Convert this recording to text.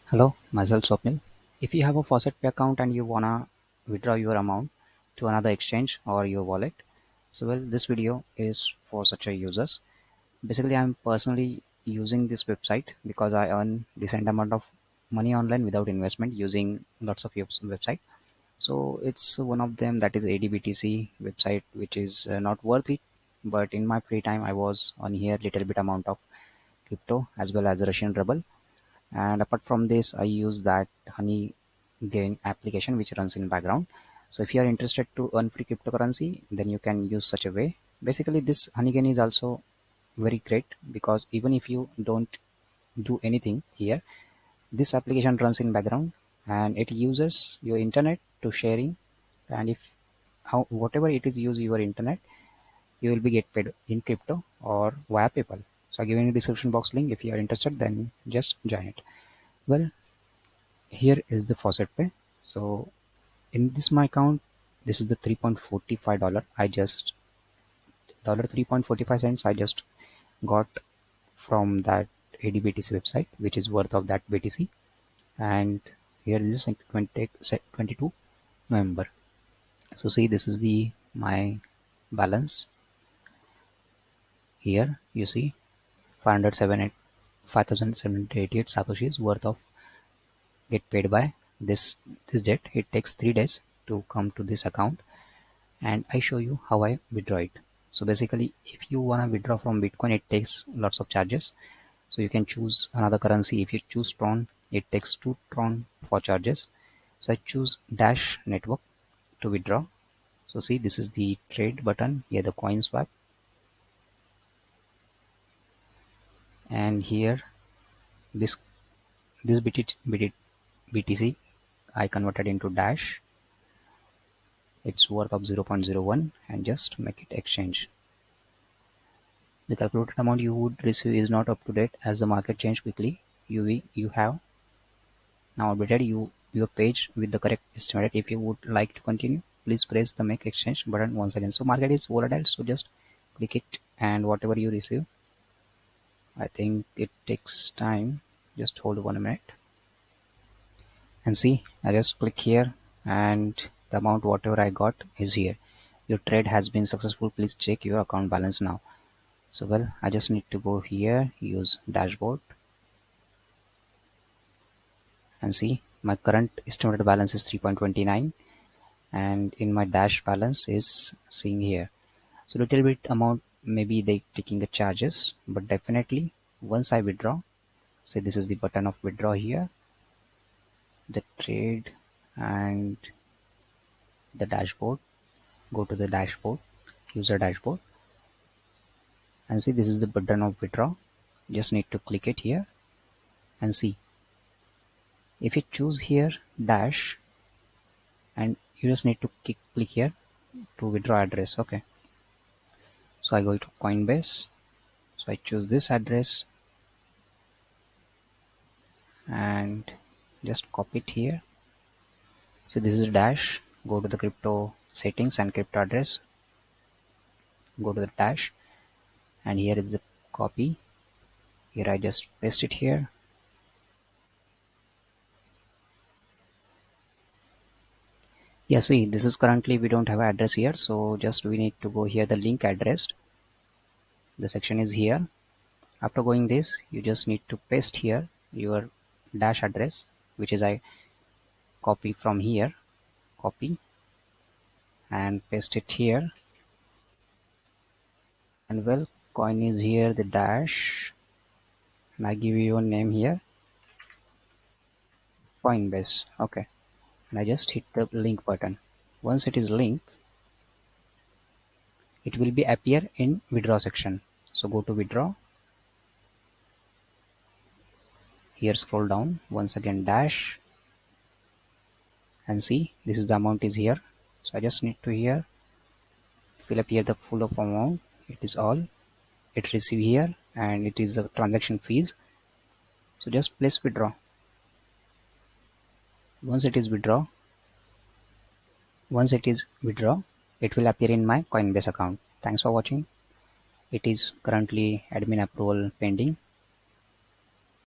Hello, myself Swapnil. If you have a FaucetPay account and you wanna withdraw your amount to another exchange or your wallet, this video is for such a users. Basically, I'm personally using this website because I earn decent amount of money online without investment using lots of website. So it's one of them, that is ADBTC website, which is not worth it. But in my free time, I was on here little bit amount of crypto as well as Russian ruble, and apart from this I use that honey gain application which runs in background. So if you are interested to earn free cryptocurrency, then you can use such a way. Basically, this honeygain is also very great because even if you don't do anything here, this application runs in background and it uses your internet to sharing. And if how whatever it is use your internet, you will be get paid in crypto or via PayPal. So I give you in the description box link. If you are interested, then just join it. Well, here is the faucet pay. So in this my account, this is the $3.45. I just $3.45 I just got from that ADBTC website, which is worth of that BTC. And here is 22 November. So see, this is the my balance. Here you see 5,788 satoshis worth of get paid by this date. It takes 3 days to come to this account, and I show you how I withdraw it. So basically, if you wanna withdraw from Bitcoin, it takes lots of charges. So you can choose another currency. If you choose Tron, it takes 2 Tron for charges. So I choose Dash Network to withdraw. So see, this is the trade button here, the coin swap, and here this BTC I converted into Dash. It's worth of 0.01 and just make it exchange. The calculated amount you would receive is not up to date as the market changed quickly. You have now updated your page with the correct estimate. If you would like to continue, please press the make exchange button once again. So market is volatile, so just click it and whatever you receive. I think it takes time. Just hold 1 minute and see. I just click here and the amount whatever I got is here. Your trade has been successful. Please check your account balance now. So I just need to go here, use dashboard, and see my current estimated balance is 3.29, and in my dash balance is seeing here. So little bit amount maybe they taking the charges, but definitely once I withdraw, say this is the button of withdraw here, the trade and the dashboard. Go to the dashboard, user dashboard, and see this is the button of withdraw. Just need to click it here and see. If you choose here dash, and you just need to click here to withdraw address. Okay, so I go to Coinbase, so I choose this address and just copy it here. So this is dash. Go to the crypto settings and crypto address, go to the dash, and here is the copy. Here I just paste it here. Yeah, see, this is currently we don't have address here, so just we need to go here, the link address. The section is here. After going this, you just need to paste here your dash address, which is I copy from here, copy and paste it here. And coin is here, the dash, and I give you a name here, Coinbase. Okay, and I just hit the link button. Once it is linked, it will be appear in withdraw section. So go to withdraw. Here scroll down once again dash, and see this is the amount is here. So I just need to here fill up here the full of amount. It is all it receive here, and it is the transaction fees. So just place withdraw. Once it is withdraw, it will appear in my Coinbase account. Thanks for watching. It is currently admin approval pending.